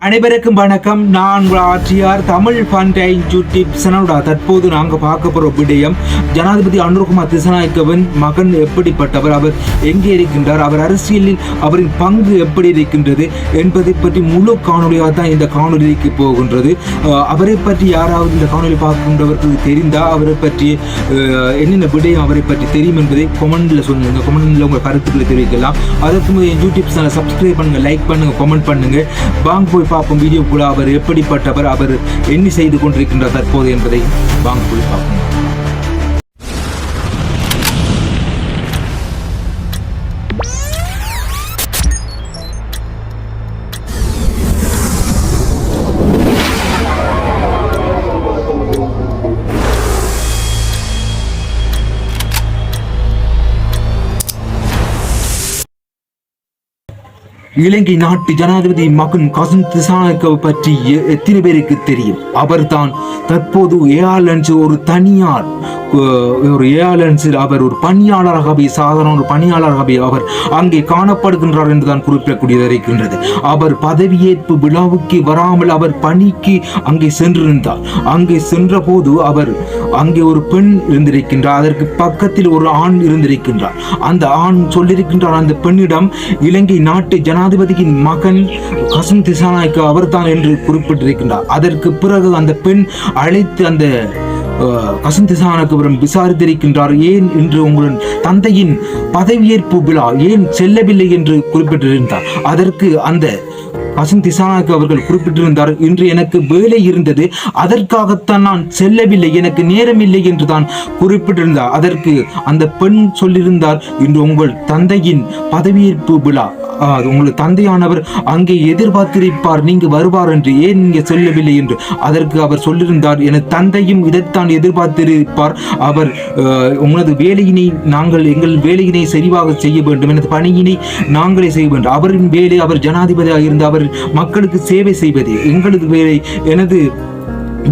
அனைவருக்கும் வணக்கம். நான் உங்கள் ஆட்சியார் தமிழ் பண்டை யூடியூப் சேனலோட தற்போது நாங்கள் பார்க்க போகிற விடயம் ஜனாதிபதி அனுரகுமார் திசாநாயக்கவின் மகன் எப்படிப்பட்டவர், அவர் எங்கே இருக்கின்றார், அவர் அரசியலில் அவரின் பங்கு எப்படி இருக்கின்றது என்பதை பற்றி முழு காணொலியாக தான் இந்த காணொலிக்கு போகின்றது. அவரை பற்றி யாராவது இந்த காணொலி பார்க்கின்றவர்களுக்கு தெரிந்தால் அவரை பற்றி என்னென்ன விடயம் அவரை பற்றி தெரியும் என்பதை கொமெண்டில் சொல்லுங்கள். கொமெண்டில் உங்கள் கருத்துக்களை தெரிவிக்கலாம். அதற்கு முதல் யூடியூப் சேனலை சப்ஸ்கிரைப் பண்ணுங்கள், லைக் பண்ணுங்கள், கொமெண்ட் பண்ணுங்கள். வாங்க போய் பார்ப்போம் வீடியோக்குள்ள அவர் எப்படிப்பட்டவர், அவர் என்ன செய்து கொண்டிருக்கின்றார் தற்போது என்பதை வாங்க போய் பார்ப்போம். இலங்கை நாட்டு ஜனாதிபதி மகன் கசன் திசாநாயக்கவை பற்றி எத்தனை பேருக்கு தெரியும்? அவர்தான் தற்போது ஏஆர்லன்ஸ் ஒரு தனியார் ஏஆர்லன்ஸில் அவர் ஒரு பணியாளராகவே, சாதாரண ஒரு பணியாளராகவே அவர் அங்கே காணப்படுகின்றார் என்றுதான் குறிப்பிடக்கூடியதாக இருக்கின்றது. அவர் பதவியேற்பு விழாவுக்கு வராமல் அவர் பணிக்கு அங்கே சென்றிருந்தார். அங்கே சென்ற போது அவர் அங்கே ஒரு பெண் இருந்திருக்கின்றார், அதற்கு பக்கத்தில் ஒரு ஆண் இருந்திருக்கின்றார். அந்த ஆண் சொல்லியிருக்கின்றார் அந்த பெண்ணிடம், இலங்கை நாட்டு ஜனாதிபதியின் மகன் கசன் திசாநாயக்க அவர்தான் என்று குறிப்பிட்டிருக்கின்றார். அதற்கு பிறகு அந்த பெண் அழைத்து அந்த கசன் திசாநாயக்கவிடம் விசாரித்திருக்கின்றார். ஏன் என்று உங்களின் தந்தையின் பதவியேற்பு விழா ஏன் செல்லவில்லை என்று குறிப்பிட்டிருந்தார். அதற்கு அந்த கசன் திசாநாயக்க அவர்கள் குறிப்பிட்டிருந்தார், இன்று எனக்கு வேலை இருந்தது, அதற்காகத்தான் நான் செல்லவில்லை, எனக்கு நேரமில்லை என்று தான் குறிப்பிட்டிருந்தார். அதற்கு அந்த பெண் சொல்லியிருந்தார், இன்று உங்கள் தந்தையின் பதவியேற்பு விழா, உங்கள் தந்தையானவர் அங்கே எதிர்பார்த்திருப்பார், நீங்க வருவார் என்று, ஏன் நீங்க சொல்லவில்லை என்று. அதற்கு அவர் சொல்லியிருந்தார், எனது தந்தையும் இதைத்தான் எதிர்பார்த்திருப்பார், அவர் உங்களது வேலையினை நாங்கள் எங்கள் வேலையினை சரிவாக செய்ய வேண்டும், எனது பணியினை நாங்களே செய்ய வேண்டும். அவரின் வேலை, அவர் ஜனாதிபதியாக இருந்து அவர் மக்களுக்கு சேவை செய்வது எங்களது வேலை, எனது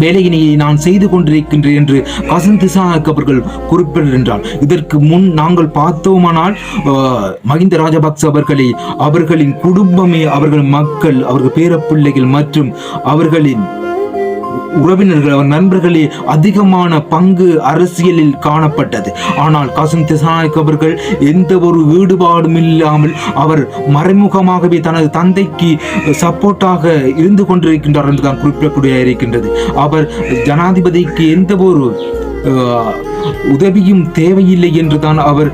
வேலையினை நான் செய்து கொண்டிருக்கின்றேன் என்று கசன் திசாநாயக்க அவர்கள் குறிப்பிடுகின்றார். இதற்கு முன் நாங்கள் பார்த்தோமானால் மஹிந்த ராஜபக்ச அவர்களின் குடும்பமே, அவர்கள் மக்கள், அவர்கள் பேரப்பிள்ளைகள் மற்றும் அவர்களின் உறவினர்கள், அவர் நண்பர்களே அதிகமான பங்கு அரசியலில் காணப்பட்டது. ஆனால் கசன் திசாநாயக்க அவர்கள் எந்த ஒரு ஈடுபாடும் இல்லாமல் அவர் மறைமுகமாகவே தனது தந்தைக்கு சப்போர்ட்டாக இருந்து கொண்டிருக்கின்றார் என்றுதான் குறிப்பிடக்கூடிய இருக்கின்றது. அவர் ஜனாதிபதிக்கு எந்த ஒரு உதவியும் தேவையில்லை என்றுதான் அவர்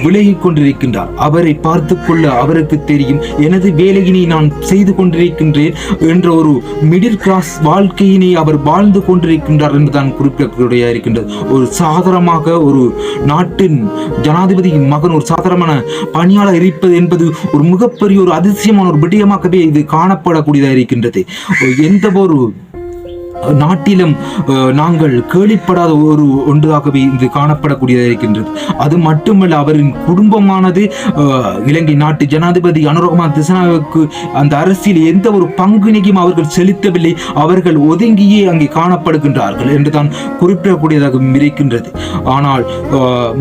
விலகிக் கொண்டிருக்கின்றார். அவரை பார்த்து கொள்ள அவருக்கு தெரியும், எனது வேலையினை நான் செய்து கொண்டிருக்கின்றேன் என்ற ஒரு மிடில் கிளாஸ் வாழ்க்கையினை அவர் வாழ்ந்து கொண்டிருக்கின்றார் என்றுதான் குறிப்பிடக்கூடிய இருக்கின்றது. ஒரு சாதாரணமாக ஒரு நாட்டின் ஜனாதிபதியின் மகன் ஒரு சாதாரணமான பணியாளர் இருப்பது என்பது ஒரு மிகப்பெரிய ஒரு அதிசயமான ஒரு விடயமாகவே இது காணப்படக்கூடியதாக இருக்கின்றது. எந்த ஒரு நாட்டிலும் நாங்கள் கேள்விப்படாத ஒரு ஒன்றாகவே இது காணப்படக்கூடியதாக இருக்கின்றது. அது மட்டுமல்ல, அவரின் குடும்பமானது இலங்கை நாட்டு ஜனாதிபதி அனுரகுமார் திசாநாயக்கவுக்கு அந்த அரசியல் எந்த ஒரு பங்கினையும் அவர்கள் செலுத்தவில்லை, அவர்கள் ஒதுங்கியே அங்கே காணப்படுகின்றார்கள் என்றுதான் குறிப்பிடக்கூடியதாக இருக்கின்றது. ஆனால்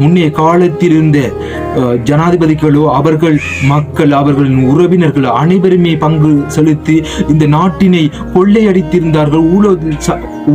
முன்னைய காலத்தில் இருந்த ஜனாதிபதிகளோ அவர்கள் மக்கள், அவர்களின் உறவினர்கள் அனைவருமே பங்கு செலுத்தி இந்த நாட்டினை கொள்ளையடித்திருந்தார்கள்,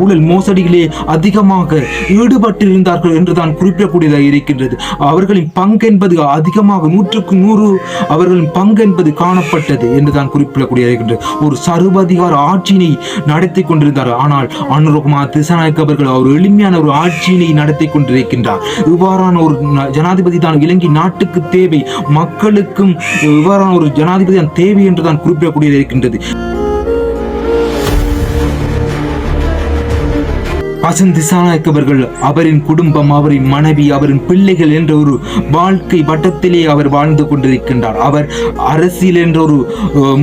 ஊழல் மோசடிகளே அதிகமாக ஈடுபட்டிருந்தார்கள் என்றுதான் குறிப்பிடக்கூடியதாக இருக்கின்றது. அவர்களின் பங்கு என்பது அதிகமாக 100க்கு 100 அவர்களின் பங்கு என்பது காணப்பட்டது என்றுதான் குறிப்பிடக்கூடியதாக இருக்கின்றது. ஒரு சர்வாதிகார ஆட்சியினை நடத்தி கொண்டிருந்தார். ஆனால் அனுரகுமார் திசாநாயக்க அவர்கள் ஒரு எளிமையான ஒரு ஆட்சியினை நடத்தி கொண்டிருக்கின்றார். இவ்வாறான ஒரு ஜனாதிபதி தான் இலங்கை நாட்டுக்கு தேவை, மக்களுக்கும் இவ்வாறான ஒரு ஜனாதிபதி தான் தேவை என்றுதான் குறிப்பிடக்கூடியதாக இருக்கின்றது. கசன் திசாநாயக்க அவர்கள் அவரின் குடும்பம், அவரின் மனைவி, அவரின் பிள்ளைகள் என்ற ஒரு வாழ்க்கை வட்டத்திலே அவர் வாழ்ந்து கொண்டிருக்கின்றார். அவர் அரசியல் என்ற ஒரு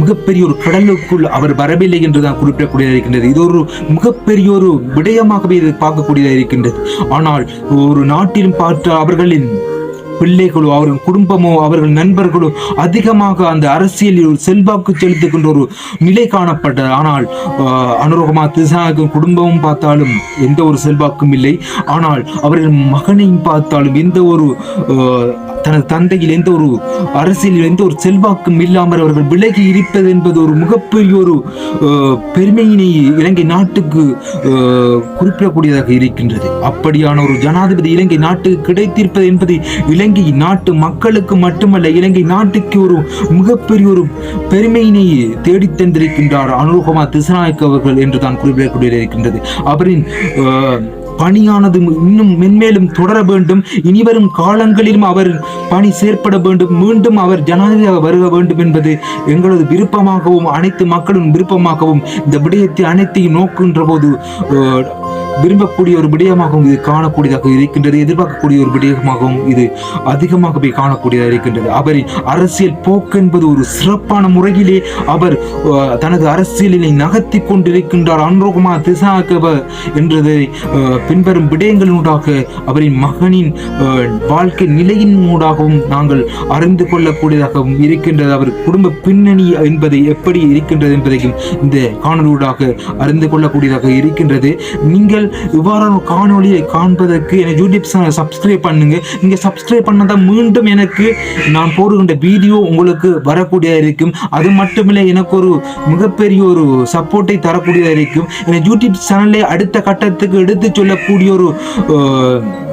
மிகப்பெரிய ஒரு கடலுக்குள் அவர் வரவில்லை என்றுதான் குறிப்பிடக்கூடியதாக இருக்கின்றது. இது ஒரு மிகப்பெரிய ஒரு விடயமாகவே இது பார்க்கக்கூடியதாக இருக்கின்றது. ஆனால் ஒரு நாட்டிலும் பார்த்த அவர்களின் பிள்ளைகளோ அவர்கள் குடும்பமோ அவர்கள் நண்பர்களோ அதிகமாக அந்த அரசியலில் ஒரு செல்வாக்கு செலுத்துகின்ற ஒரு நிலை காணப்பட்டது. ஆனால் அனுரகுமார் திசாநாயக்க குடும்பமும் பார்த்தாலும் எந்த ஒரு செல்வாக்கும் இல்லை. ஆனால் அவர்கள் மகனையும் பார்த்தாலும் எந்த ஒரு தனது தந்தையில் எந்த ஒரு அரசியலில் எந்த ஒரு செல்வாக்கும் இல்லாமல் அவர்கள் விலகி இருப்பது என்பது ஒரு மிகப்பெரிய ஒரு பெருமையினை இலங்கை நாட்டுக்கு குறிப்பிடக்கூடியதாக இருக்கின்றது. அப்படியான ஒரு ஜனாதிபதி இலங்கை நாட்டுக்கு கிடைத்திருப்பது என்பது இலங்கை நாட்டு மக்களுக்கு மட்டுமல்ல, இலங்கை நாட்டுக்கு ஒரு மிகப்பெரிய ஒரு பெருமையினை தேடித் தந்திருக்கின்றார் அனுரகுமார திசாநாயக்க அவர்கள் என்று தான் குறிப்பிடக்கூடிய இருக்கின்றது. அவரின் பணியானது இன்னும் மென்மேலும் தொடர வேண்டும். இனிவரும் காலங்களிலும் அவர் பணி செயற்பட வேண்டும். மீண்டும் அவர் ஜனாதிபதியாக வருக வேண்டும் என்பது எங்களது விருப்பமாகவும் அனைத்து மக்களின் விருப்பமாகவும் இந்த விடயத்தை அனைத்தையும் நோக்குகின்ற போது விரும்பக்கூடிய ஒரு விடயமாகவும் இது காணக்கூடியதாக இருக்கின்றது. எதிர்பார்க்கக்கூடிய ஒரு விடயமாகவும் இது அதிகமாகவே காணக்கூடியதாக இருக்கின்றது. அவரின் அரசியல் போக்கு என்பது ஒரு சிறப்பான முறையிலே அவர் தனது அரசியலினை நகர்த்தி கொண்டிருக்கின்றார் அனுரகுமார திசாநாயக்க என்றதை பின்வரும் விடயங்களினூடாக அவரின் மகனின் வாழ்க்கை நிலையின் ஊடாகவும் நாங்கள் அறிந்து கொள்ளக்கூடியதாகவும் இருக்கின்றது. அவர் குடும்ப பின்னணி என்பதை எப்படி இருக்கின்றது என்பதையும் இந்த காணொலியூடாக அறிந்து கொள்ளக்கூடியதாக இருக்கின்றது. நீங்கள் இவ்வாறான காணொலியை காண்பதற்கு எனக்கு யூடியூப் சேனலை சப்ஸ்கிரைப் பண்ணுங்க. நீங்க சப்ஸ்கிரைப் பண்ணாதான் மீண்டும் எனக்கு நான் போடுகின்ற வீடியோ உங்களுக்கு வரக்கூடியதாக இருக்கும். அது மட்டுமில்லை, எனக்கு ஒரு மிகப்பெரிய ஒரு சப்போர்ட்டை தரக்கூடியதாக இருக்கும். எனக்கு யூடியூப் சேனலை அடுத்த கட்டத்துக்கு எடுத்து சொல்லக்கூடிய ஒரு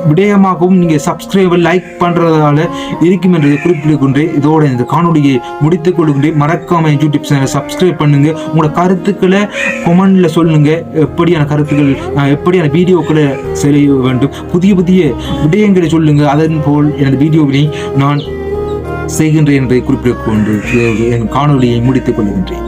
விடயமாகவும் நீங்கள் சப்ஸ்கிரைப் லைக் பண்றதால இருக்கும் என்றதை குறிப்பிடுகின்றேன். இதோட இந்த காணொலியை முடித்துக் கொள்கின்றேன். மறக்காம யூடியூப் சேனலை சப்ஸ்கிரைப் பண்ணுங்க. உங்களோட கருத்துக்களை கொமெண்ட்ல சொல்லுங்க. எப்படியான கருத்துக்கள், எப்படியான வீடியோக்களை செய்ய வேண்டும், புதிய புதிய விடயங்களை சொல்லுங்க. அதன் போல் எனது வீடியோவினை நான் செய்கின்றேன் என்பதை குறிப்பிட்டுக் கொண்டு என் காணொலியை முடித்துக் கொள்கின்றேன்.